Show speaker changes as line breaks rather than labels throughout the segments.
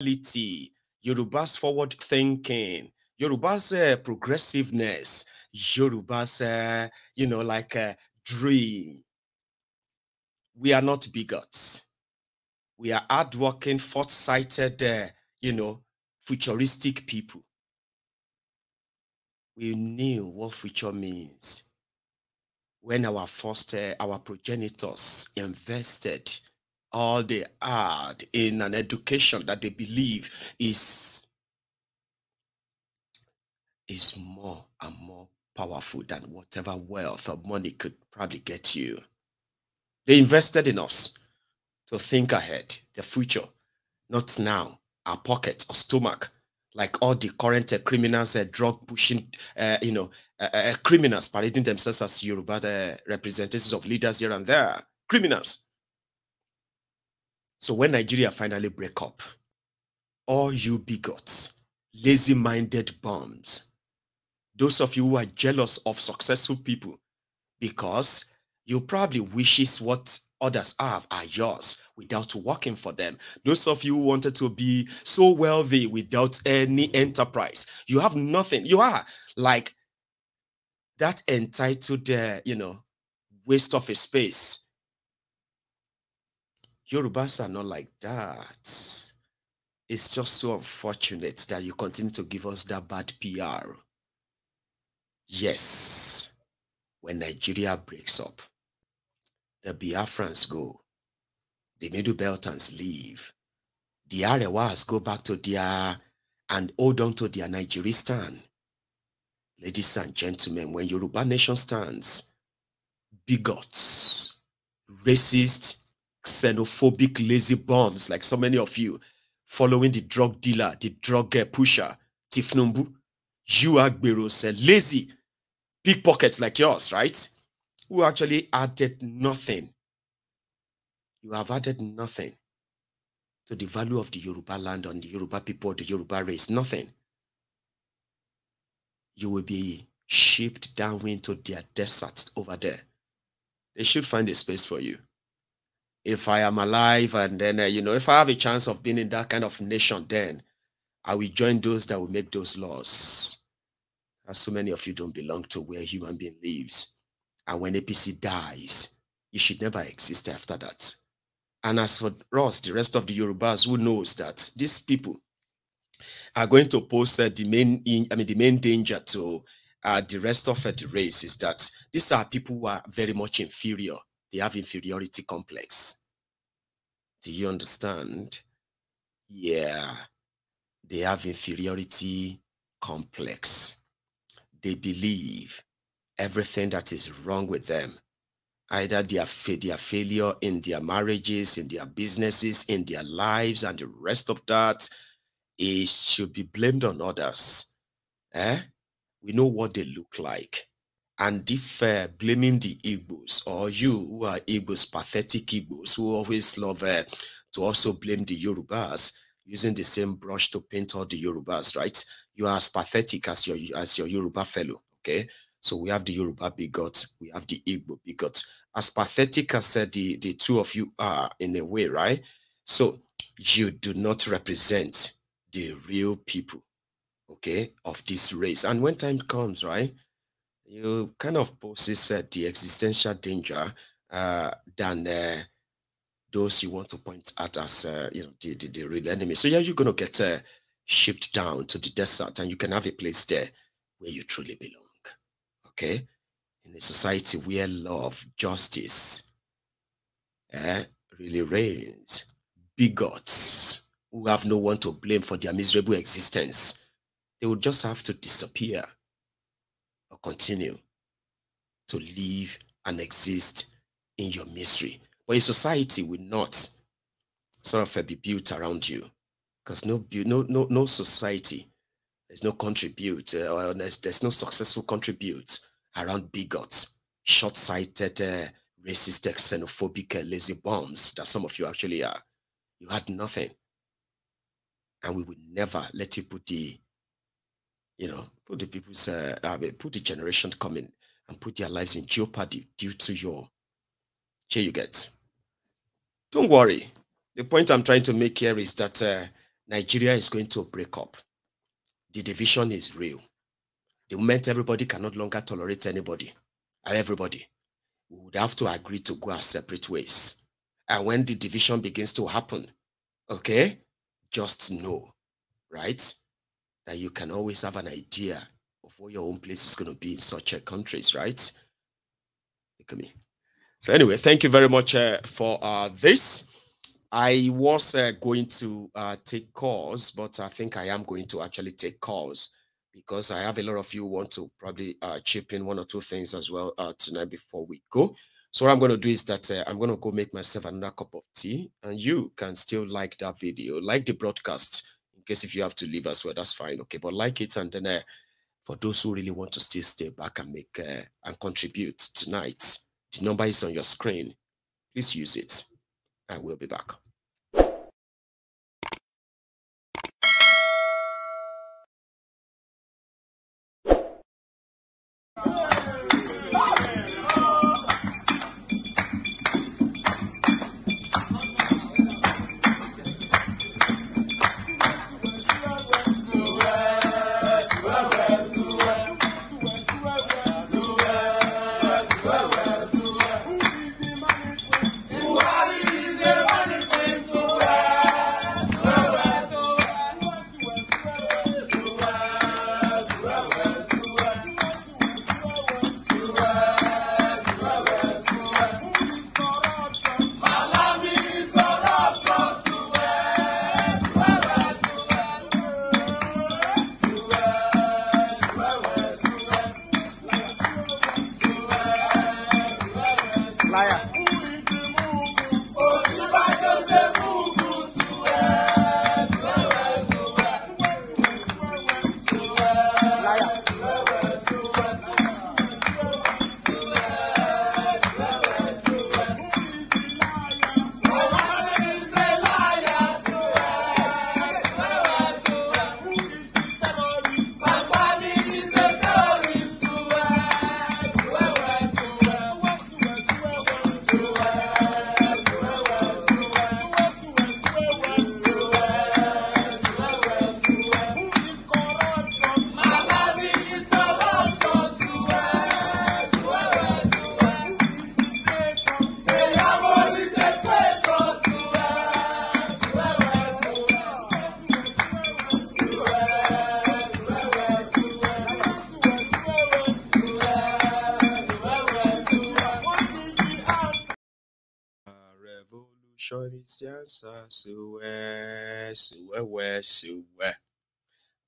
Yoruba's forward thinking, Yoruba's progressiveness, Yoruba's, dream. We are not bigots. We are hardworking, forth-sighted, futuristic people. We knew what future means when our progenitors invested all they had in an education that they believe is more and more powerful than whatever wealth or money could probably get you. They invested in us to think ahead, the future, not now, our pocket or stomach, like all the current criminals, drug pushing, criminals parading themselves as Yoruba representatives of leaders here and there, criminals. So when Nigeria finally break up, all you bigots, lazy-minded bums, those of you who are jealous of successful people because you probably wishes what others have are yours without working for them. Those of you who wanted to be so wealthy without any enterprise, you have nothing. You are like that entitled, waste of a space. Yorubas are not like that. It's just so unfortunate that you continue to give us that bad PR. Yes, when Nigeria breaks up, the Biafrans go, the Middle Beltans leave, the Arewas go back to their and hold on to their Nigeristan. Ladies and gentlemen, when Yoruba nation stands, bigots, racist, xenophobic, lazy bums like so many of you, following the drug dealer, the drug pusher, Tifnumbu, you Agberos, lazy pickpockets like yours, right? Who actually added nothing. You have added nothing to the value of the Yoruba land on the Yoruba people, the Yoruba race, nothing. You will be shipped down into their deserts over there. They should find a space for you. If I am alive and then, if I have a chance of being in that kind of nation, then I will join those that will make those laws. As so many of you don't belong to where human being lives. And when APC dies, you should never exist after that. And as for us, the rest of the Yorubas, who knows that these people are going to pose the main danger to the rest of the race is that these are people who are very much inferior. They have inferiority complex. Do you understand? Yeah, they have inferiority complex. They believe everything that is wrong with them, either their failure in their marriages, in their businesses, in their lives, and the rest of that, it should be blamed on others. We know what they look like. And if blaming the Igbos, or you who are Igbos, pathetic Igbos, who always love to also blame the Yorubas, using the same brush to paint all the Yorubas, right? You are as pathetic as your Yoruba fellow, okay? So we have the Yoruba bigots, we have the Igbo bigots. As pathetic as the two of you are in a way, right? So you do not represent the real people, okay, of this race. And when time comes, right, you kind of poses the existential danger than those you want to point at as the real enemy. So yeah, you're going to get shipped down to the desert, and you can have a place there where you truly belong. Okay, in a society where love, justice, really reigns. Bigots who have no one to blame for their miserable existence, they will just have to disappear or continue to live and exist in your misery. But a society will not sort of be built around you, because no society, there's no contribute, or there's no successful contribute around bigots, short-sighted, racist, xenophobic, lazy bums that some of you actually are. You had nothing, and we would never let you put the put the people's put the generation coming and put their lives in jeopardy due to your. Here you get. Don't worry. The point I'm trying to make here is that Nigeria is going to break up. The division is real. The moment everybody can no longer tolerate anybody, everybody, we would have to agree to go our separate ways. And when the division begins to happen, okay, just know, right, that you can always have an idea of what your own place is going to be in such a countries, right? Look at me. So anyway, thank you very much for this. I was going to take calls, but I think I am going to actually take calls because I have a lot of you who want to probably chip in one or two things as well tonight before we go. So what I'm going to do is that I'm going to go make myself another cup of tea, and you can still like that video, like the broadcast, in case if you have to leave as well, that's fine, okay? But like it, and then for those who really want to still stay back and make and contribute tonight, the number is on your screen. Please use it. I will be back.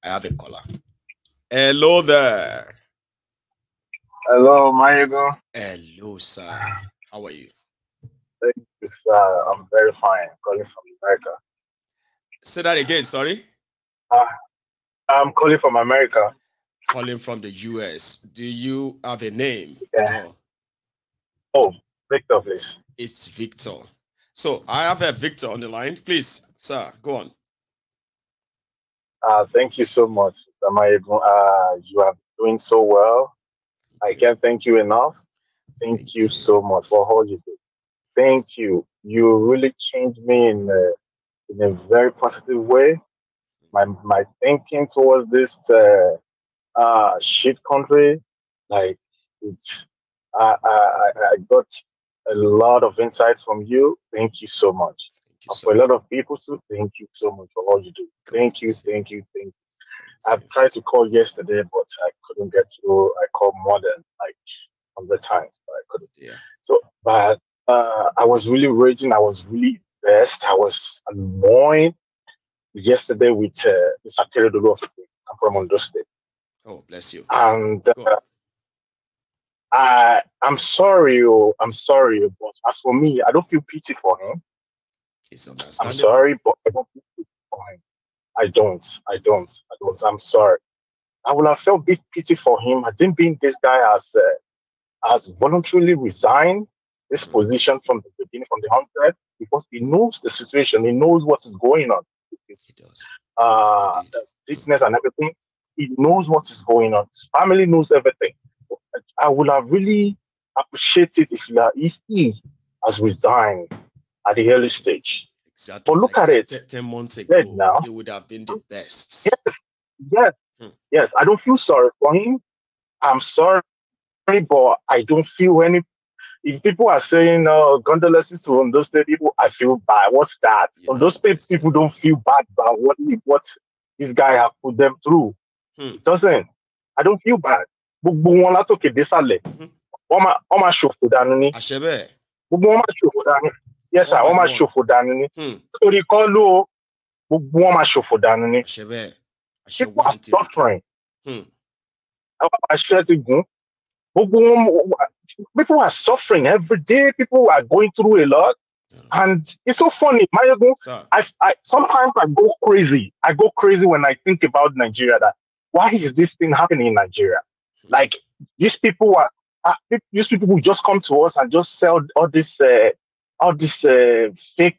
I have a caller. Hello there.
Hello, Mayego.
Hello, sir. How are you?
Thank you, sir. I'm very fine. Calling from America.
Say that again, sorry.
I'm calling from America.
Calling from the US. Do you have a name at all?
Oh, Victor, please.
It's Victor. So I have a Victor on the line. Please, sir, go on.
Thank you so much, Mr. Mayego. You are doing so well. I can't thank you enough. Thank you so much for all you do. Thank you. You really changed me in a very positive way. My thinking towards this shit country, like it's I got a lot of insight from you. Thank you so much. For a lot of people too, thank you so much for all you do. Thank you. I've tried to call yesterday, but I couldn't get through. I called more than like 100 times, but I couldn't.
Yeah.
So, but I was really raging. I was really vexed. I was annoyed yesterday with this Akeredolu. I'm from Ondo State.
Oh, bless you.
And I'm sorry, but as for me, I don't feel pity for him. I'm sorry, but I don't feel pity for him. I don't. I'm sorry. I would have felt big pity for him. I didn't think this guy has voluntarily resigned this position from the beginning, from the onset, because he knows the situation. He knows what is going on. The sickness and everything. He knows what is going on. His family knows everything. I would have really appreciated if he has resigned at the early stage.
Exactly.
But look
Like
at it.
10 months
Right
ago,
now.
it would have been the best.
Yes, yes, yes. I don't feel sorry for him. I'm sorry, but I don't feel any. If people are saying condolences to those people, I feel bad. What's that? Those people don't feel bad about what this guy have put them through. It doesn't. I don't feel bad. Gbogbo wọn látòkè désàlẹ̀. Wọ́n máa ṣòfò dànù ni. Gbogbo wọn máa ṣòfò dànù. Yes, sir. Wọ́n máa ṣòfò dànù ni. Nítorí kọ́ ló gbogbo wọn máa ṣòfò dànù ni. People are suffering. People are suffering every day. People are going through a lot. And it's so funny. Sometimes I go crazy. I go crazy when I think about Nigeria. That why is this thing happening in Nigeria? Like these people who just come to us and just sell all this fake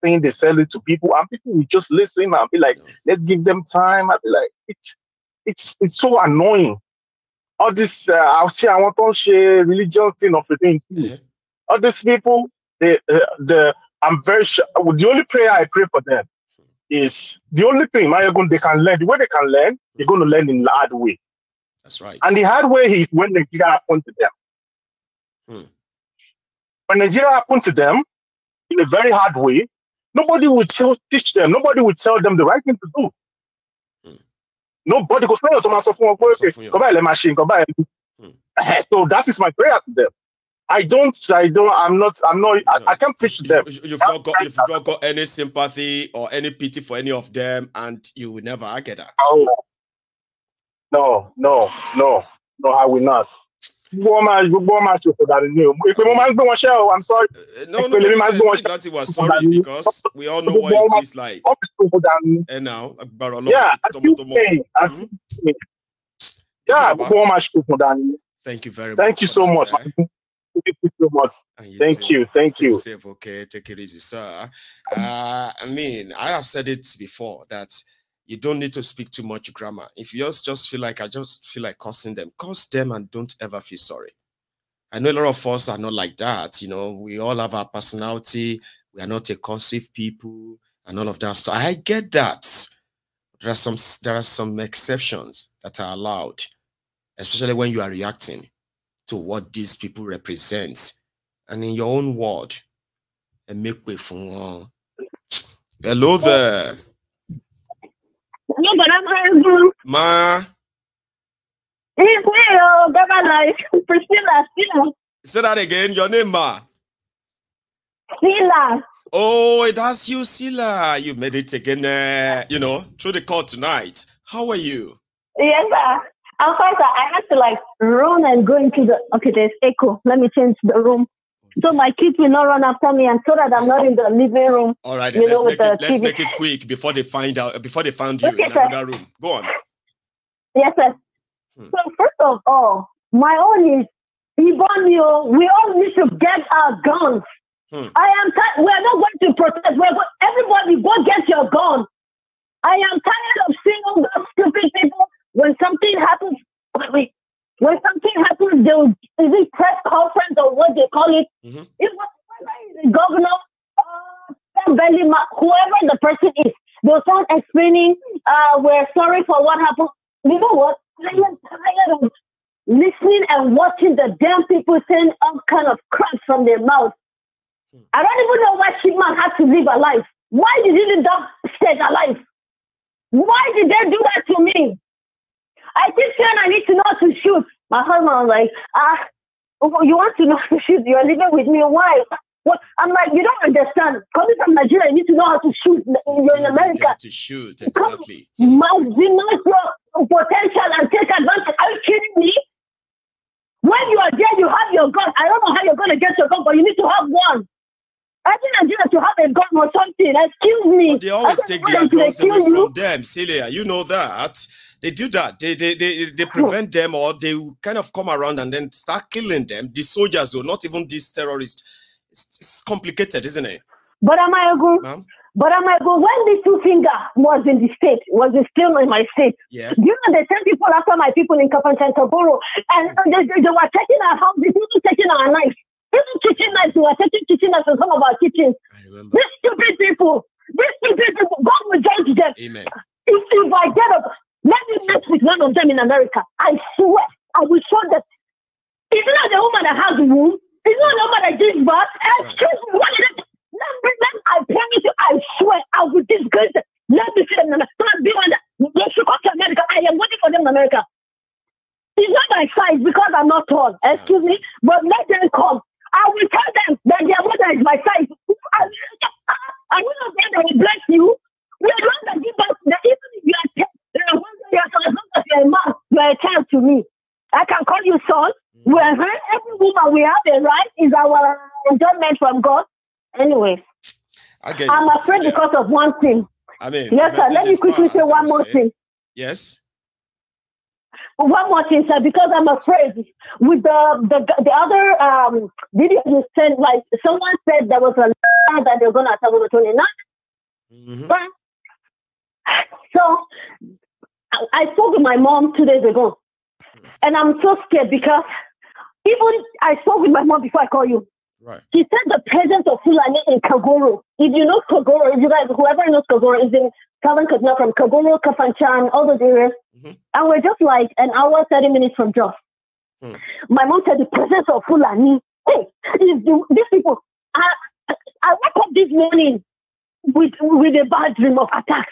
thing. They sell it to people, and people will just listen and be like, "Let's give them time." I'll be like, it's so annoying. All this I want to share religious thing of the thing too. All these people, I'm very sure. The only prayer I pray for them is the only thing they can learn. The way they can learn, they're going to learn in the hard way.
That's right.
And the hard way is when Nigeria happened to them. When Nigeria happened to them in a very hard way, nobody would teach them. Nobody would tell them the right thing to do. Nobody goes, so that is my prayer to them. I can't preach to them.
You've not got any sympathy or any pity for any of them, and you will never get that.
No, I will not. I'm sorry.
No, that was sorry because we all know what it is like. And now, thank you very much.
Thank you so much. Thank you so much. Thank you.
Stay safe, okay? Take it easy, sir. I mean, I have said it before that you don't need to speak too much grammar. If you just feel like, I just feel like cursing them, curse them and don't ever feel sorry. I know a lot of us are not like that. You know, we all have our personality. We are not a cursive people and all of that. So I get that. There are some exceptions that are allowed, especially when you are reacting to what these people represent. And in your own word, and make way for hello there. Ma.
Priscilla.
Say that again. Your name, Ma.
Sila.
Oh, that's you, Sila. You made it again, through the call tonight. How are you?
Yes, sir. I'm fine, sir. I had to run and go into there's echo. Let me change the room. So my kids will not run after me and so that I'm not in the living room.
All right, let's make it quick before they find you in another room. Go on.
Yes, sir. So first of all, my own is Ibonio. We all need to get our guns. I am tired. We're not going to protest. Everybody go get your gun. I am tired of seeing all those stupid people. When something happens, when something happens, is it press conference or what they call it? It was the governor, whoever the person is, they'll start explaining, we're sorry for what happened. You know what? I am tired of listening and watching the damn people saying all kind of crap from their mouth. I don't even know why Shipman had to live alive. Why did he live that stage alive? Why did they do that to me? I keep saying I need to know how to shoot. My husband was like, you want to know how to shoot? You're living with me. Why? What? I'm like, you don't understand. Coming from Nigeria, you need to know how to shoot. You're in America.
To shoot, exactly.
Maximize your potential and take advantage. Are you kidding me? When you are there, you have your gun. I don't know how you're going to get your gun, but you need to have one. I think Nigeria to have a gun or something. Excuse me.
But they always take their guns away from them, Celia. You know that. They do that. They prevent them, or they kind of come around and then start killing them. The soldiers, or not even these terrorists. It's complicated, isn't it?
But am I good?
Ma'am?
But am I good? When the two finger was in the state, was still in my state.
Yeah.
You know, they sent people after my people in Kapan Taboro, and they were taking our house, they were taking our knife. Even kitchen knives, we were taking kitchen knives from some of our kitchens. These stupid people, God will judge them.
Amen.
If I get up, let me mess with one of them in America. I swear, I will show them. It's not the woman that has a womb. It's not the woman that gives birth. Excuse me, what is it? I promise you, I swear, I will disgrace them. Let me see them. They should come to America. I am waiting for them in America. It's not my size because I'm not tall. Excuse me, but let them come. I will tell them that their mother is my size. I will not say that will bless you. We are the ones that give us that even if you are 10, as long as you're a man, you're a child to me. I can call you son. Every woman we have a right is our enjoyment from God. Anyway, I'm afraid because of one thing.
I mean,
yes, sir. Let me quickly say one more thing.
Yes.
One more thing, sir, because I'm afraid with the other video you sent, like someone said there was a lie that they're going to attack on the 29th. So I spoke with my mom 2 days ago, and I'm so scared because even I spoke with my mom before I call you.
Right.
She said the presence of Fulani in Kagoro. If you know Kagoro, if you guys, whoever knows Kagoro, is in Southern Kaduna, from Kagoro, Kafanchan, all those areas. And we're just like an hour, 30 minutes from Jos. My mom said the presence of Fulani. Hey, these people. I woke up this morning with a bad dream of attacks.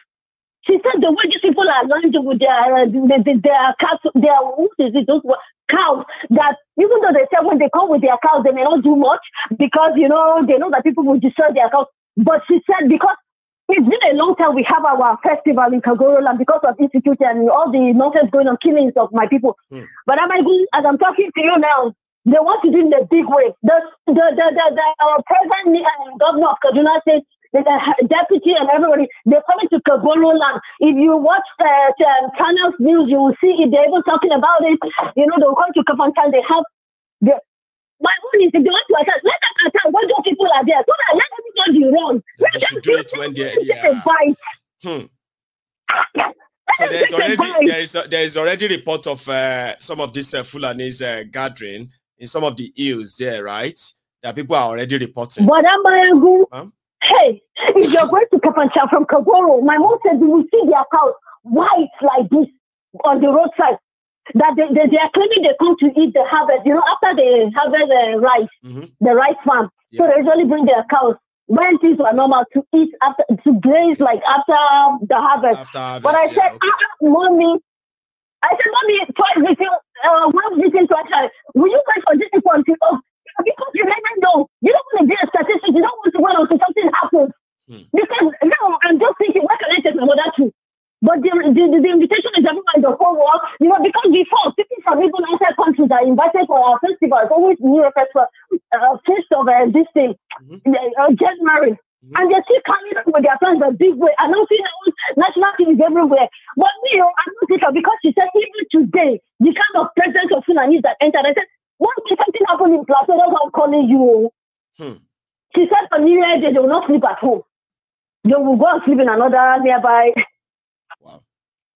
She said the way these people are landing with their cows, those cows, that even though they say when they come with their cows, they may not do much because, they know that people will destroy their cows. But she said because it's been a long time we have our festival in Kagoro land because of insecurity and all the nonsense going on, killings of my people. But as I'm talking to you now, they want to do it in a big way. Our present governor of Kaduna said, the deputy and everybody, they're coming to Kagoro land. If you watch Channels News, you will see if they're even talking about it. They'll come to Kafantan. They have my own is if they want to attack, let them attack when those people are there. So that let everybody run.
They should do it when they're So there is already report of some of these Fulani's gathering in some of the hills there, right? That people are already reporting.
But hey, if you're going to Kapancha from Kagoro, my mom said you will see their cows white like this on the roadside. That they are claiming they come to eat the harvest. After they harvest the rice, the rice farm. Yeah. So they usually bring their cows when things were normal to eat to graze like after the harvest. But I said, mommy, twice visit, once visit twice. Will you wait for this people until because you never know. You don't want to be a statistic. You don't want to wait until something happens. Because now I'm just thinking, what can I take my mother to? But the invitation is everywhere in the whole world. Because before, people from even outside countries are invited for our festival. It's always New Year festival, feast of this thing, January. And they still coming up with their friends a big way. Announcing national things everywhere. But me, I'm not thinking because she said even today, the kind of presence of Fulanese that entered, I said, what if something happened in Plateau? That's why I'm calling you. She said for New Year, they will not sleep at home. They will go and sleep in another nearby.
Wow.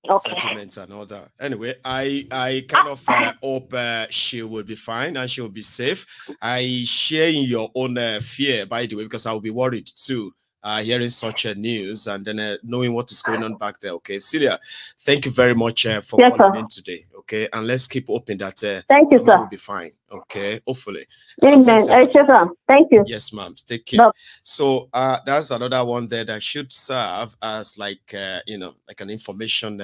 Okay. Settlements and all that. Anyway, I kind of hope she will be fine and she will be safe. I share in your own fear, by the way, because I will be worried too, hearing such news and then knowing what is going on back there. Okay, Celia, thank you very much for calling in today. Okay, and let's keep hoping that
thank you, sir.
Will be fine. Okay, hopefully.
Thank you.
Yes, ma'am. Take care. So that's another one there that should serve as like like an information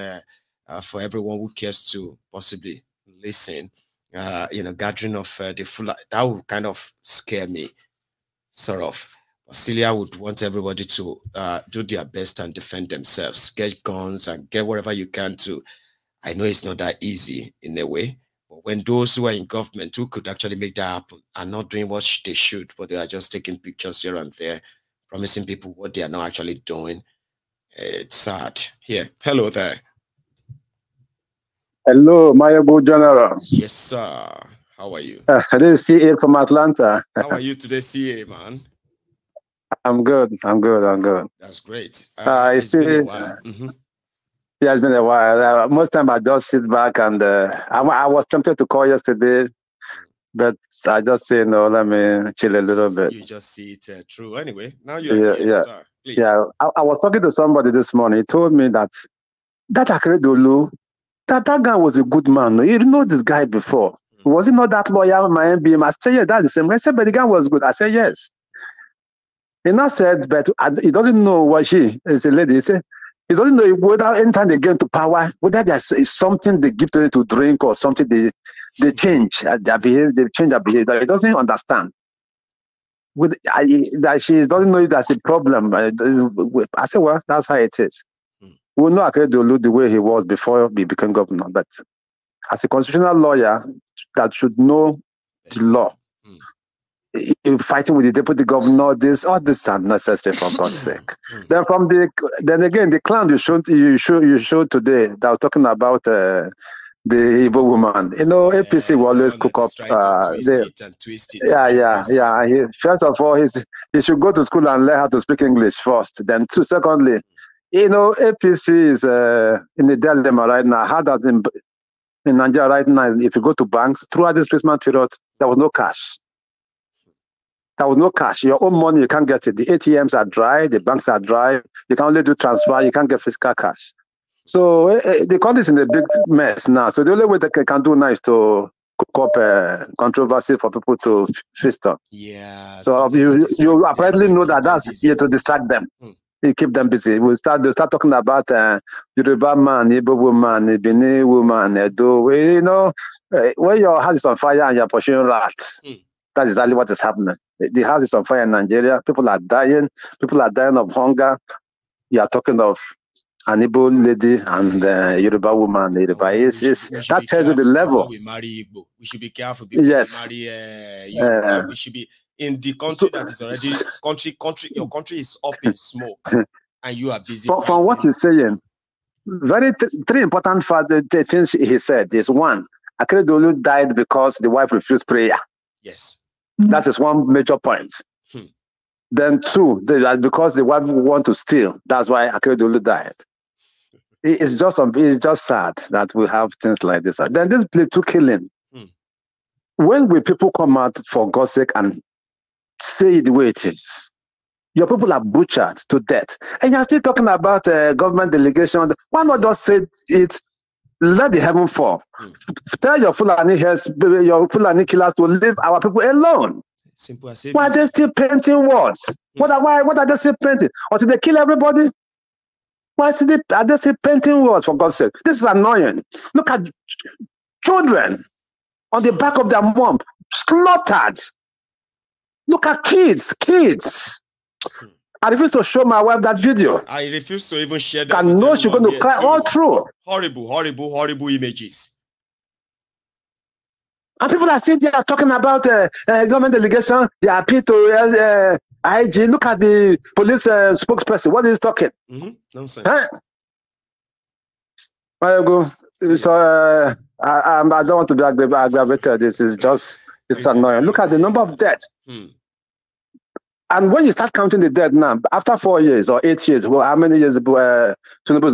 for everyone who cares to possibly listen. Gathering of the full, that would kind of scare me, sort of. Celia would want everybody to do their best and defend themselves, get guns and get whatever you can to. I know it's not that easy in a way, but when those who are in government who could actually make that happen are not doing what they should, but they are just taking pictures here and there, promising people what they are not actually doing, it's sad. Here, hello there.
Hello, my Igbo General.
Yes, sir. How are you?
This is CA from Atlanta.
How are you today, CA, man?
I'm good.
That's great.
It's been a while. Yeah, it's been a while. Most time I just sit back and I was tempted to call yesterday, But I just say, no, let me chill a little bit.
You just see it through. Anyway, now you're here, sir. Please.
Yeah, I was talking to somebody this morning. He told me that Akeredolu, that guy was a good man. You know this guy before. Was he not that lawyer, my MBM? I said, yeah, that's the same. I said, but the guy was good. I said, yes. He now said, but he doesn't know what she is a lady. He said, he doesn't know whether anytime they get into power, whether there's something they give to them to drink or something they change their behavior, they change their behavior. He doesn't understand. That she doesn't know that's a problem. I said, well, that's how it is. We know Akeredolu the way he was before he became governor, but as a constitutional lawyer that should know the law, fighting with the deputy governor, all this are necessary for God's sake. Then again, the clown you showed today that was talking about the Igbo woman. You know, APC will always cook up.
Twist it.
Yeah. First of all, he should go to school and learn how to speak English first. Then, secondly, you know, APC is in the dilemma right now. How that in Nigeria right now, if you go to banks throughout this Christmas period, there was no cash. There was no cash. Your own money, you can't get it. The ATMs are dry. The banks are dry. You can only do transfer. You can't get physical cash. So the country is in a big mess now. So the only way they can do now is to cook up controversy for people to feast on.
Yeah.
So you apparently know that that's here to distract them. You keep them busy. They start talking about Yoruba man, Igbo woman, Benin woman, Edo. You know, when your house is on fire and you're pursuing rats, that's exactly what is happening. The house is on fire in Nigeria. People are dying. People are dying of hunger. You are talking of an Igbo lady and Yoruba woman. That tells you the level.
We marry Igbo. We should be careful before we marry Yoruba. We should be in the country that is already your country is up in smoke, and you are busy.
From what he's saying, three important things he said is: one, Akeredolu died because the wife refused prayer.
Yes,
that is one major point. Then two, because the wife want to steal. That's why Akeredolu died. It's just sad that we have things like this. Then this Plateau killing. When will people come out for God's sake and say it the way it is? Your people are butchered to death. And you're still talking about government delegation. Why not just say it, let the heaven fall? Tell your Fulani killers to leave our people alone.
Simple as it.
Why are they still painting words? What are they still painting? Until they kill everybody? Why are they still painting words, for God's sake? This is annoying. Look at children on the back of their mom, slaughtered. Look at kids. I refuse to show my wife that video.
I refuse to even share that.
I know she's going to cry all through.
Horrible images.
And people are sitting there talking about government delegation. They appeal to IG. Look at the police spokesperson. What is he talking?
Nonsense.
There you go. So I don't want to be aggravated. This is it's annoying. Look at the number of deaths. And when you start counting the dead now, after 4 years or 8 years, well, how many years Tinubu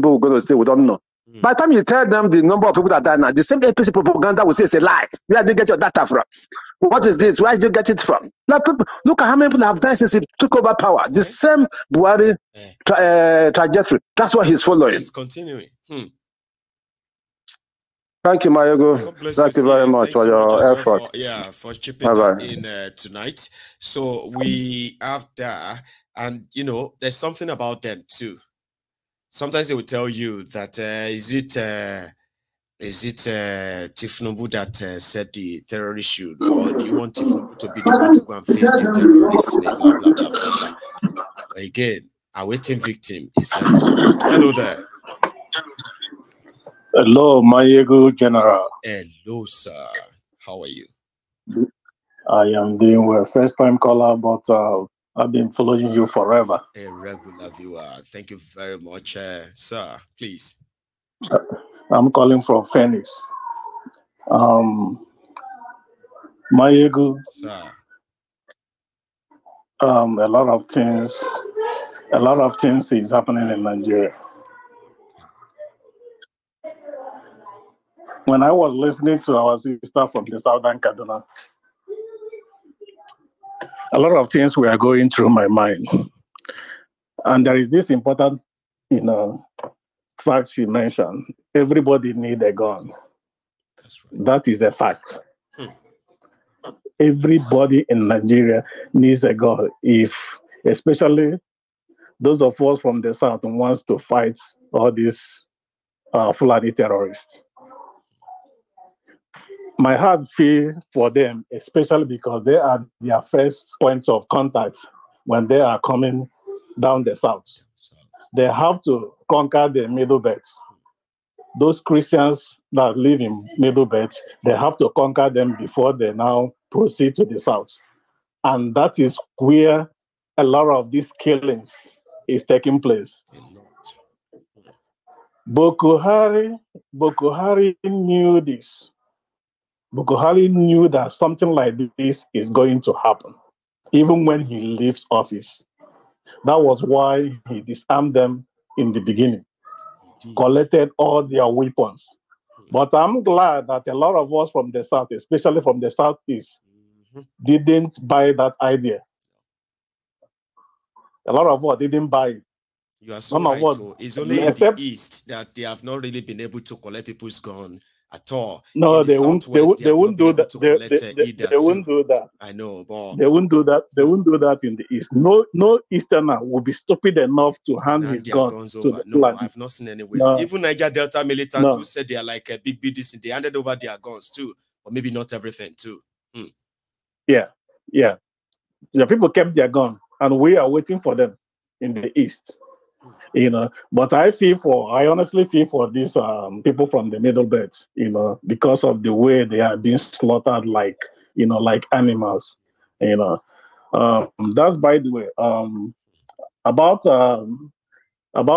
will go to say, we don't know. By the time you tell them the number of people that died now, the same APC propaganda will say it's a lie. Where did you get your data from? What is this? Where did you get it from? Like, look at how many people have died since he took over power. The same Buhari trajectory. That's what he's following.
It's continuing.
Thank you, Mayogo. Thank you very much for your effort.
For chipping in tonight. So we have that, and you know, there's something about them too. Sometimes they will tell you that is it Tifnubu that said the terrorist should, or do you want Tifnubu to be the one to go and face the terrorists? Blah, blah, blah, blah, blah. Again, awaiting victim is hello there.
Hello, Mayego General.
Hello, sir. How are you?
I am doing well. First time caller, but I've been following you forever.
A regular viewer. Thank you very much, sir. Please.
I'm calling from Phoenix. Mayego.
Sir.
A lot of things is happening in Nigeria. when I was listening to our sister from the Southern Kaduna, a lot of things were going through my mind. And there is this important, fact she mentioned. Everybody needs a gun.
That's right.
That is a fact. Everybody in Nigeria needs a gun. Especially those of us from the South who wants to fight all these Fulani terrorists. My heart feels for them, especially because they are their first points of contact when they are coming down the South. They have to conquer the Middle Belt. Those Christians that live in Middle Belt, they have to conquer them before they now proceed to the South. And that is where a lot of these killings is taking place. Boko Haram knew this. Boko Haram knew that something like this is going to happen, even when he leaves office. That was why he disarmed them in the beginning, collected all their weapons. But I'm glad that a lot of us from the South, especially from the Southeast, didn't buy that idea. A lot of us didn't buy it.
You are so right. It's only in the East that they have not really been able to collect people's gun at all.
No, they won't do that. They won't do that.
I know, but
they won't do that. They won't do that in the East. No Easterner will be stupid enough to hand his guns to the
No, I've not seen anywhere. No. Even Niger Delta militants who said they are like a big BDC, they handed over their guns too, or maybe not everything too.
Yeah. The people kept their gun, and we are waiting for them in the East. But I honestly feel for these people from the Middle Belt, because of the way they are being slaughtered like animals, that's by the way. About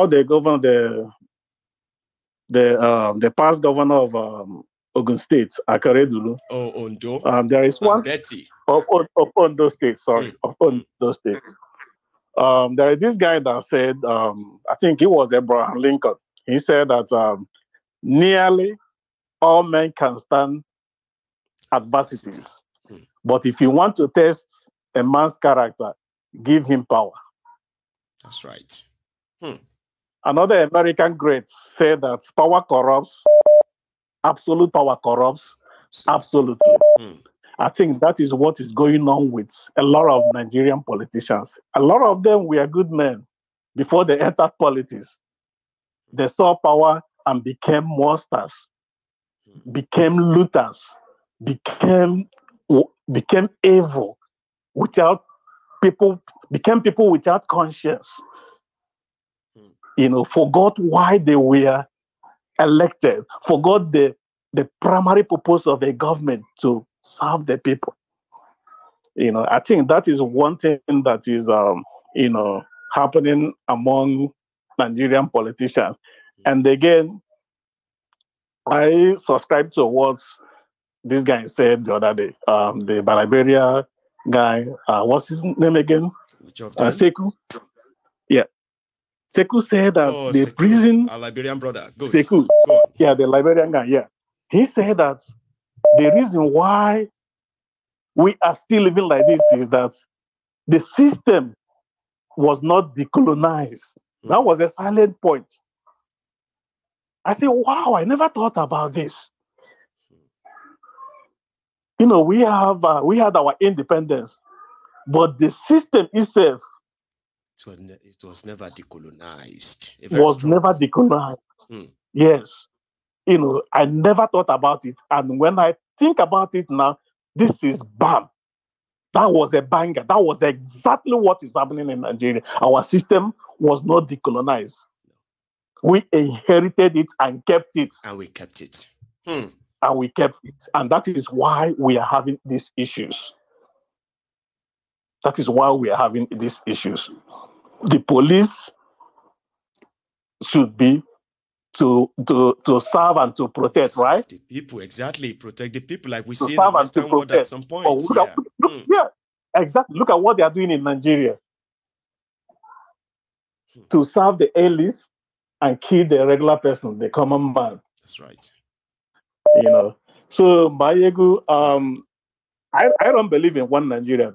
the governor, the past governor of Ogun State, Akeredolu.
Oh, Ondo.
There is one
Betty
of Ondo State. Sorry, of Ondo State. There is this guy that said, I think it was Abraham Lincoln. He said that nearly all men can stand adversities. But if you want to test a man's character, give him power.
That's right.
Another American great said that power corrupts. Absolute power corrupts. Absolutely. I think that is what is going on with a lot of Nigerian politicians. A lot of them were good men before they entered politics. They saw power and became monsters, became looters, became evil, became people without conscience. Forgot why they were elected, forgot the primary purpose of a government to serve the people. I think that is one thing that is, happening among Nigerian politicians. And again, I subscribe to what this guy said the other day. The Liberia guy, what's his name again? Seku. Yeah. Seku said that the
Seku,
prison...
Our Liberian brother. Good.
Seku. Yeah, the Liberian guy, yeah. He said that the reason why we are still living like this is that the system was not decolonized. That was a silent point. I said, wow, I never thought about this. We had our independence, but the system itself
it was never decolonized.
Never decolonized. Yes. I never thought about it. And when I think about it now, this is bam. That was a banger. That was exactly what is happening in Nigeria. Our system was not decolonized. We inherited it and kept it.
And we kept it.
And we kept it. And that is why we are having these issues. That is why we are having these issues. The police should be to serve and to protect, right?
The people, exactly. Protect the people like we see in the Western world at some point.
Yeah, exactly. Look at what they are doing in Nigeria. To serve the elites and kill the regular person, the common man.
That's right.
You know. So Mayegu, I don't believe in one Nigeria.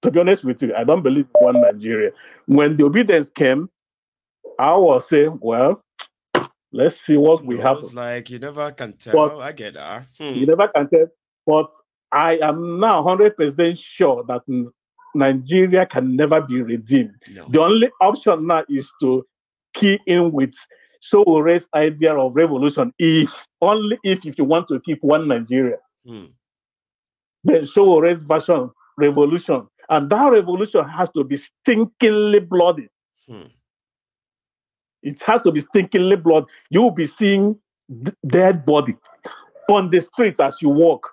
To be honest with you, I don't believe in one Nigeria. When the obedience came, I was saying, well, let's see what we have.
It's like you never can tell. But I get that.
You never can tell. But I am now 100% sure that Nigeria can never be redeemed. No. The only option now is to key in with Sowore's idea of revolution. If you want to keep one Nigeria, then Sowore's version revolution, and that revolution has to be stinkingly bloody. It has to be stinkingly bloody. You will be seeing dead body on the streets as you walk.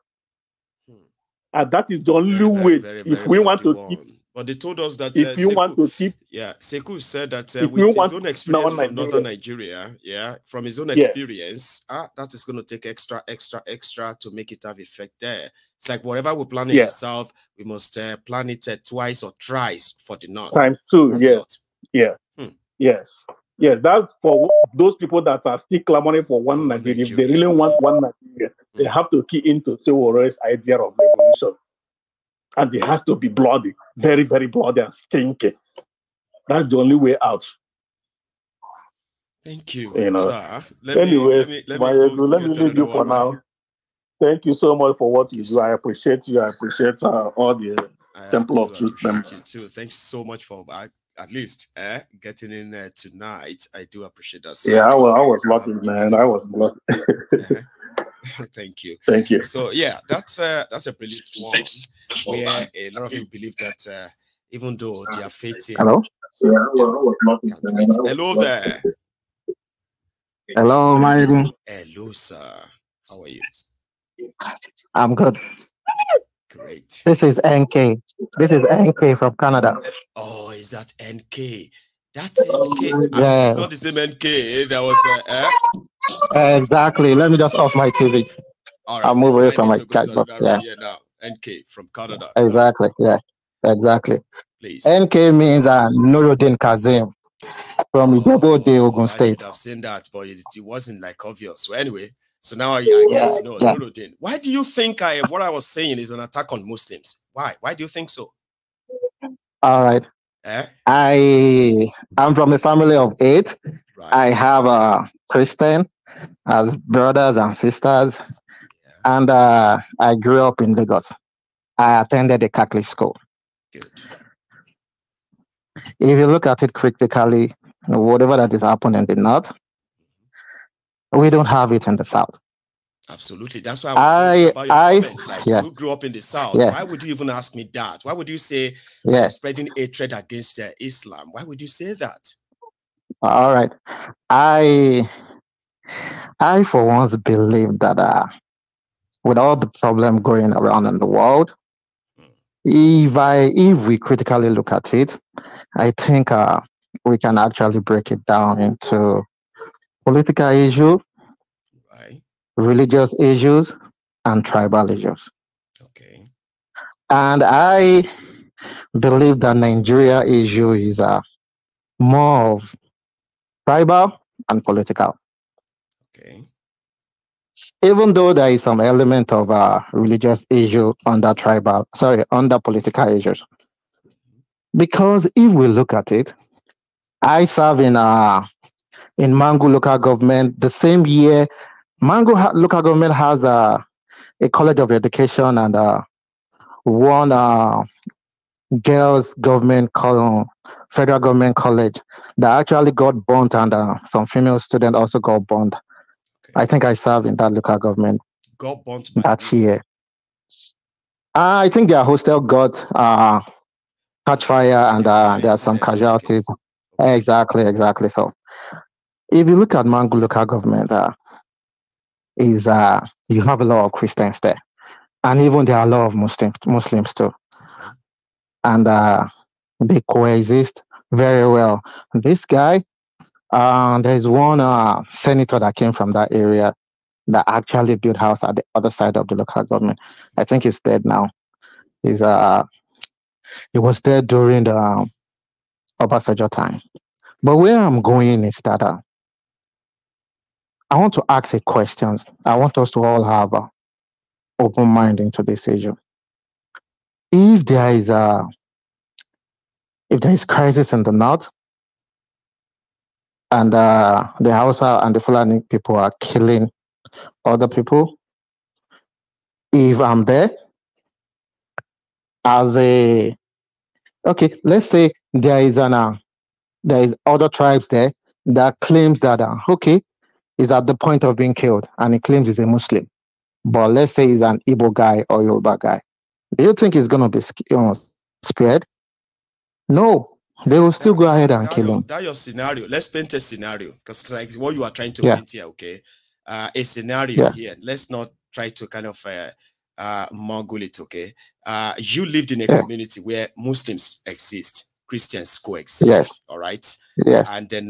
And that is the only way if we want to keep.
But they told us that
if you want to keep.
Yeah, Sekou said that with his own experience from northern Nigeria, from his own experience, that is going to take extra to make it have effect there. It's like whatever we plan in the south, we must plan it twice or thrice for the north.
Times two, Yes, that's for those people that are still clamoring for one Nigeria. If they really want one Nigeria, they have to key into Sewore's idea of revolution. And it has to be bloody, very, very bloody and stinky. That's the only way out.
Thank you.
Sir. Let me leave you for now. Thank you so much for what you do. I appreciate you. I appreciate all the Temple of Truth members.
You too. Thanks so much for at least getting in tonight. I do appreciate that.
Sir. Yeah, I was lucky, man. I was lucky.
Thank you.
Thank you.
So yeah, that's a brilliant one where a lot of people believe that even though they are faith.
Hello.
Hello there.
Hello, Maigu.
Hello, sir. How are you?
I'm good.
Great.
This is NK. This is NK from Canada.
Oh, is that NK? That's NK.
Yeah.
It's not the same NK. That was
exactly. Let me just off my TV.
All right.
I'll move away from my chat box.
Yeah, now NK from Canada.
Exactly. Yeah. Exactly.
Please.
NK means Nuruddin Kazim from Igbo, Ogun State.
I should have seen that, but it wasn't like obvious. So anyway, so now I get to know Nuruddin. Why do you think what I was saying is an attack on Muslims? Why? Why do you think so?
All right. I'm from a family of 8. Right. I have a Christian as brothers and sisters, and I grew up in Lagos. I attended a Catholic school.
Good.
If you look at it critically, whatever that is happening in the north, we don't have it in the south.
Absolutely. That's why I was about your comments. Like, you grew up in the south. Why would you even ask me that? Why would you say spreading hatred against Islam? Why would you say that?
All right. I for once believe that with all the problem going around in the world, if we critically look at it, I think we can actually break it down into political issues, religious issues, and tribal issues.
Okay.
And I believe that Nigeria issue is more of tribal and political.
Okay.
Even though there is some element of religious issue under political issues. Because if we look at it, I serve in Mangu local government. The same year, Mangu local government has a college of education and one girls government federal government college that actually got burnt, and some female students also got burnt. Okay. I think I served in that local government.
Got burnt
that year. I think their hostel got catch fire, and there are some casualties. Okay. Exactly. So if you look at Mangu local government, you have a lot of Christians there, and even there are a lot of Muslims too, and they coexist very well. This guy, there's one senator that came from that area that actually built house at the other side of the local government. I think he's dead now. He was there during the Obasanjo time. But where I'm going is that I want to ask a question. I want us to all have an open mind into this issue. If there is crisis in the north, and the Hausa and the Fulani people are killing other people, if I'm there as a let's say there is other tribes there that claims that is at the point of being killed, and he claims he's a Muslim, but let's say he's an Igbo guy or Yoruba guy. Do you think he's going to be spared? No, they will still go ahead and kill him.
That's your scenario. Let's paint a scenario, because like what you are trying to paint here, okay? A scenario here. Let's not try to kind of mogul it, okay? You lived in a community where Muslims exist, Christians coexist, all right?
Yes.
And then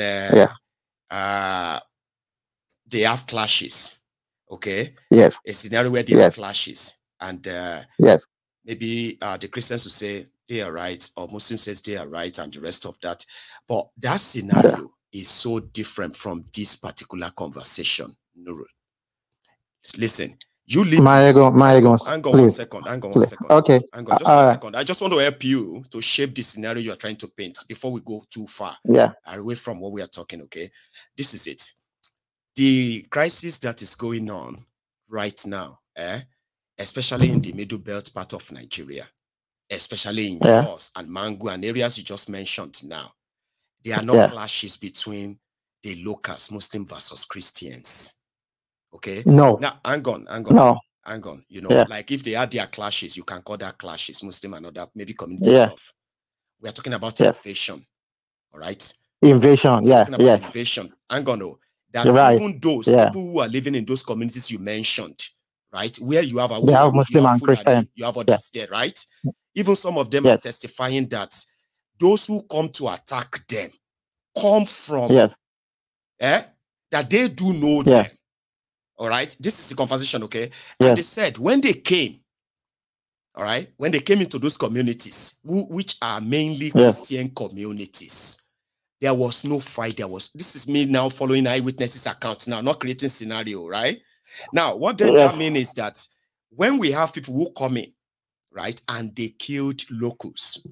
they have clashes, okay?
Yes.
A scenario where they have clashes, and maybe the Christians will say they are right, or Muslims says they are right, and the rest of that. But that scenario is so different from this particular conversation, Nurul. Listen, you live.
Hang on one
second.
Okay.
Hang on, just 1 second. I just want to help you to shape the scenario you are trying to paint before we go too far. Away from what we are talking, okay? This is it. The crisis that is going on right now, especially in the Middle Belt part of Nigeria, especially in Jos and Mangu and areas you just mentioned now, there are no clashes between the locals, Muslim versus Christians. Okay?
No.
Now, hang on.
No.
Hang on. You know, like if they had their clashes, you can call that clashes, Muslim and other, maybe community stuff. We are talking about invasion. All right?
Invasion,
invasion. Hang on, that even those people who are living in those communities you mentioned, right, where you have a
Muslim and Christian,
you have others there, right? Even some of them are testifying that those who come to attack them come from that they do know them. All right, this is the conversation, okay? And they said when they came, all right, when they came into those communities, which are mainly Christian communities, there was no fight. This is me now following eyewitnesses accounts now, not creating scenario, right? Now, what does that mean is that when we have people who come in, right, and they killed locals,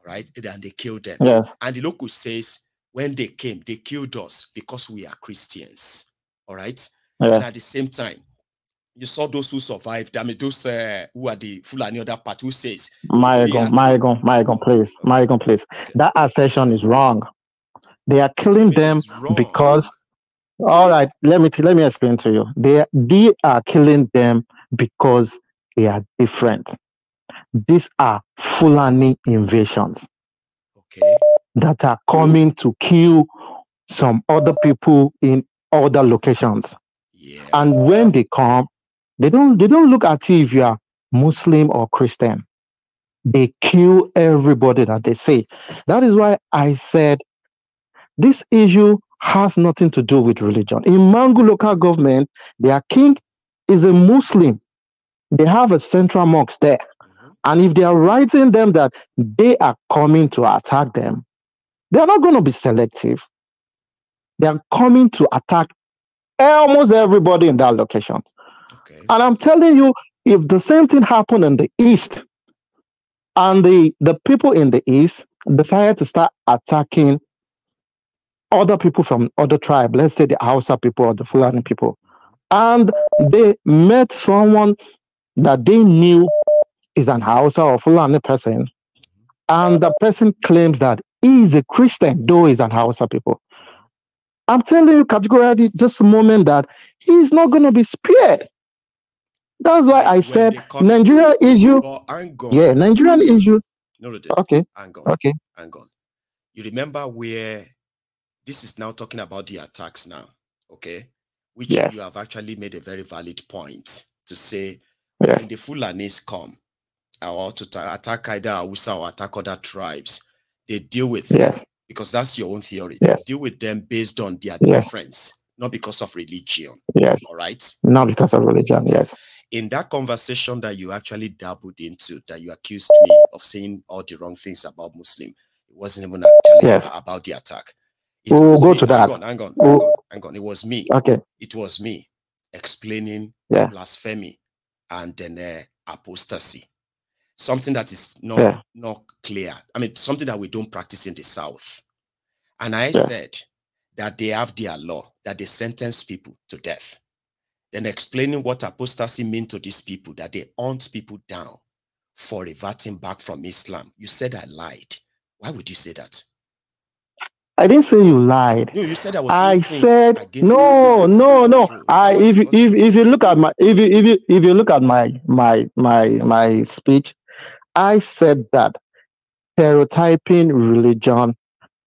right, and they killed them, and the local says, when they came, they killed us because we are Christians, all right? And at the same time, you saw those who survived. I mean, those who are the Fulani other part who says,
Maegon, please. Okay. That assertion is wrong. They are killing them because, all right, let me explain to you. They are killing them because they are different. These are Fulani invasions that are coming to kill some other people in other locations. And when they come, they don't look at you if you are Muslim or Christian. They kill everybody that they say. That is why I said this issue has nothing to do with religion. In Mangu local government, their king is a Muslim. They have a central mosque there. And if they are writing them that they are coming to attack them, they are not going to be selective. They are coming to attack almost everybody in that location. And I'm telling you, if the same thing happened in the East, and the people in the East decided to start attacking other people from other tribes, let's say the Hausa people or the Fulani people, and they met someone that they knew is an Hausa or Fulani person, and the person claims that he is a Christian, though he's an Hausa people. I'm telling you categorically just a moment that he's not going to be spared. That's why I said Nigerian issue. Nigerian issue. Okay.
Hang on. You remember where this is now talking about the attacks now, okay? Which you have actually made a very valid point to say when the Fulanis come or to attack either Hausa or attack other tribes, they deal with them. Because that's your own theory. They deal with them based on their difference, not because of religion. All right?
Not because of religion,
In that conversation that you actually dabbled into, that you accused me of saying all the wrong things about Muslim, it wasn't even actually about the attack.
We'll go to that.
Hang on. hang on, it was me.
Okay.
It was me explaining blasphemy and then apostasy. Something that is not clear. I mean, something that we don't practice in the South. And I said that they have their law, that they sentence people to death. Then explaining what apostasy means to these people, that they hunt people down for reverting back from Islam. You said I lied. Why would you say that?
I didn't say you lied.
No, you said I was.
I said no. If you look at my speech, I said that stereotyping religion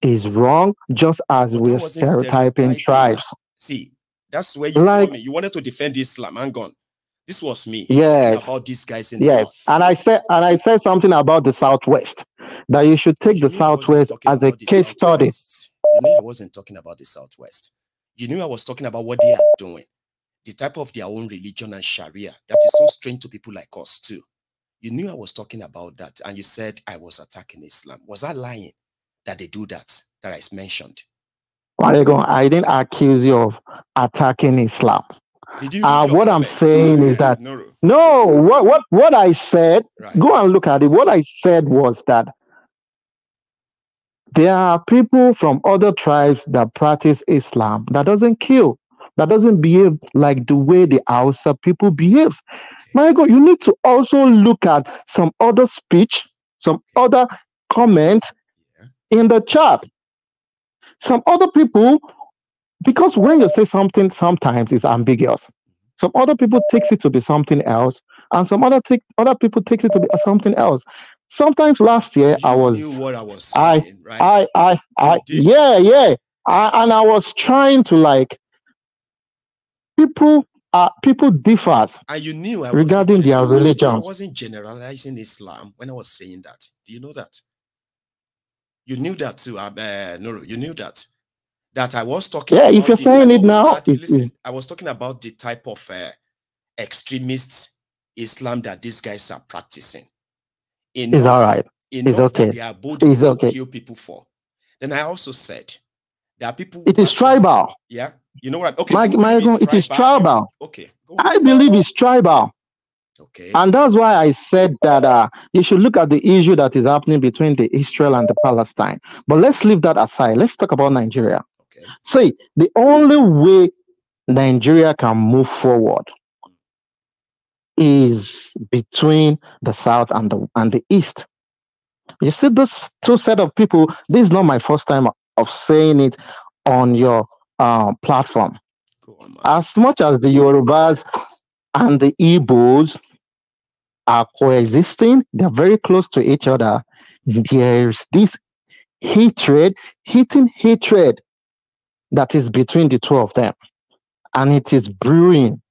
is wrong, just as we're stereotyping tribes.
See, that's where you told me you wanted to defend Islam. Hang on. This was me talking about these guys in the North.
And I said something about the Southwest, that you should take the Southwest as a case study.
You knew I wasn't talking about the Southwest. You knew I was talking about what they are doing, the type of their own religion and Sharia that is so strange to people like us too. You knew I was talking about that, and you said I was attacking Islam. Was I lying that they do that I mentioned?
I didn't accuse you of attacking Islam.
Did you
what I'm saying is that what I said, go and look at it. What I said was that there are people from other tribes that practice Islam that doesn't kill, that doesn't behave like the way the Hausa people behave. My God, you need to also look at some other speech, some other comment in the chat. Some other people, because when you say something, sometimes it's ambiguous. Some other people takes it to be something else, and some other people takes it to be something else. Sometimes last year
knew what I was saying, right?
And I was trying to people differ.
And you knew
regarding their religion.
I wasn't generalizing Islam when I was saying that. Do you know that? You knew that too, Nuru. You knew that. That I was talking.
Yeah, if you're saying it now,
I was talking about the type of extremist Islam that these guys are practicing.
It's all right. It's okay.
They are both to kill people for. Then I also said there are people.
It is tribal.
Yeah, you know what? Okay,
it is tribal.
Okay,
I believe it's tribal.
Okay,
and that's why I said that you should look at the issue that is happening between the Israel and the Palestine. But let's leave that aside. Let's talk about Nigeria.
Okay.
See, the only way Nigeria can move forward is between the South and the East. You see, this two set of people, this is not my first time of saying it on your platform.
Go on, man.
As much as the Yorubas and the Igbos are coexisting, they're very close to each other, there's this hidden hatred that is between the two of them. And it is brewing.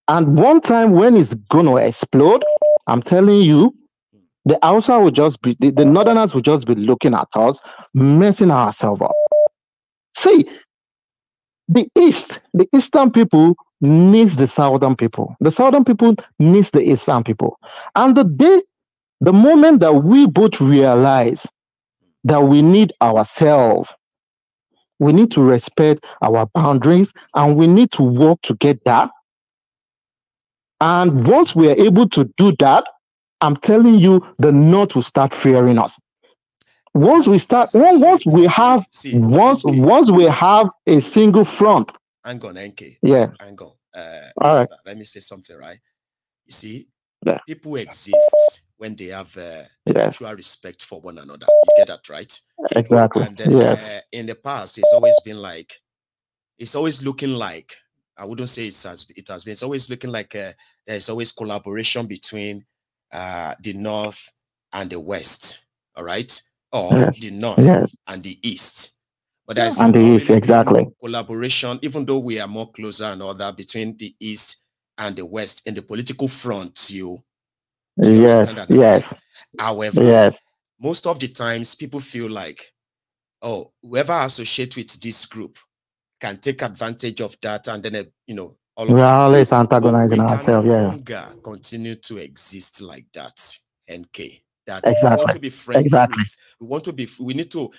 And one time when it's going to explode, I'm telling you, the Hausa will just be, the Northerners will just be looking at us, messing ourselves up. See, the Eastern people needs the Southern people. The Southern people needs the Eastern people. And the moment that we both realize that we need ourselves, we need to respect our boundaries, and we need to work together. And once we are able to do that, I'm telling you, the North will start fearing us. Once we have a single front.
Hang on, NK.
Yeah.
Hang on.
All right.
Let me say something, right? You see, people exist when they have mutual respect for one another. You get that, right?
Exactly.
And then in the past, it's always looking like, I wouldn't say it has been, it's always looking like there's always collaboration between the North and the West, all right? Or the North and the East. But there's
exactly
collaboration, even though we are more closer and all that, between the East and the West in the political front,
Yes.
However, most of the times people feel like, oh, whoever associates with this group can take advantage of that, and then all of
we're always antagonizing ourselves.
We can no longer continue to exist like that, NK. That
exactly.
we want to be friends with. We need to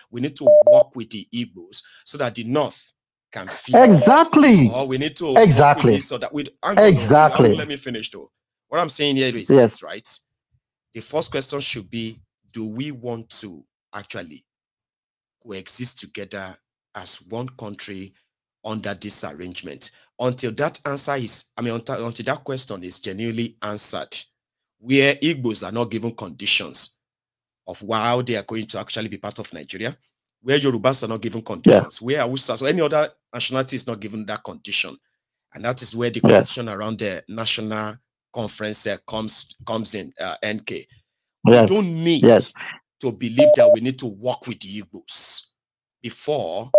work with the Igbos so that the North can feel
exactly,
or we need to
exactly,
work with so that we
exactly.
let me finish though. What I'm saying here is
yes,
right. The first question should be: do we want to actually coexist together as one country under this arrangement? Until that answer is, until that question is genuinely answered, where Igbos are not given conditions of how they are going to actually be part of Nigeria, where Yorubas are not given conditions, where Hausa, so any other nationality is not given that condition. And that is where the conversation around the national conference comes in, NK. We don't need to believe that we need to work with the Igbos before,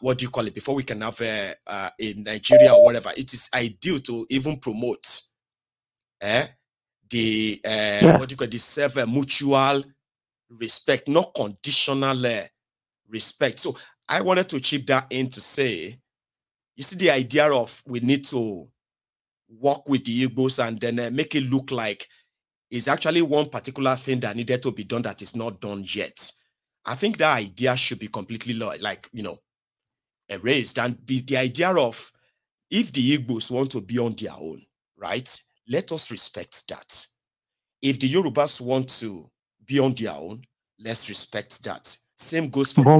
what do you call it, before we can have in Nigeria or whatever. It is ideal to even promote the what do you call it, the self-mutual respect, not conditional respect. So I wanted to chip that in to say, you see, the idea of we need to work with the Igbos and then make it look like is actually one particular thing that needed to be done that is not done yet. I think that idea should be completely erased, and be the idea of, if the Igbos want to be on their own, right? Let us respect that. If the Yorubas want to be on their own, let's respect that. Same goes for
the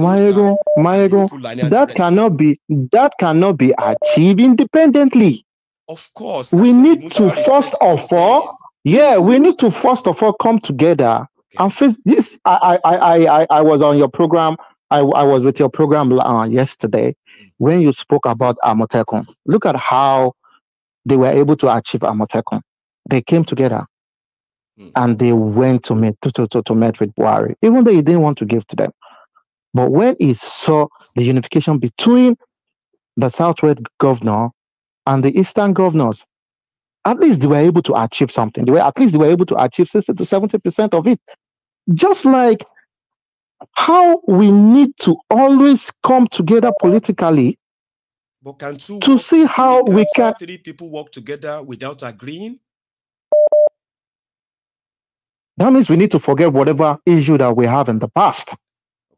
that cannot be achieved independently.
Of course,
we need to first of all come together and face this. I was on your program. I was with your program yesterday when you spoke about Amotekun. Look at how they were able to achieve Amotekun. They came together and they went to meet with Buhari, even though he didn't want to give to them. But when he saw the unification between the Southwest governor and the Eastern governors, at least they were able to achieve something. They were able to achieve 60 to 70% of it. Just like how we need to always come together politically,
but can
to see how we can.
3 people work together without agreeing?
That means we need to forget whatever issue that we have in the past.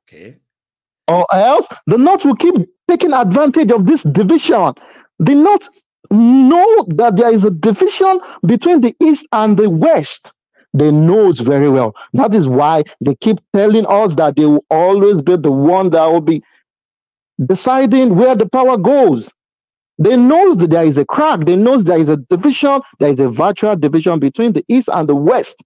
Okay.
Or else the North will keep taking advantage of this division. The North know that there is a division between the East and the West. They know it very well. That is why they keep telling us that they will always be the one that will be deciding where the power goes. They know that there is a crack. They know there is a division. There is a virtual division between the East and the West.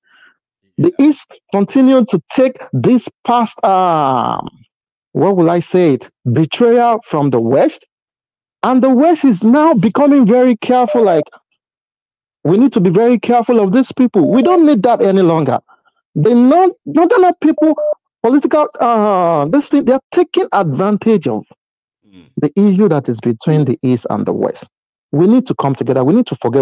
The East continue to take this past, what will I say it, betrayal from the West. And the West is now becoming very careful, like, we need to be very careful of these people. We don't need that any longer. They're not people, political, they're taking advantage of the issue that is between the East and the West. We need to come together. We need to forget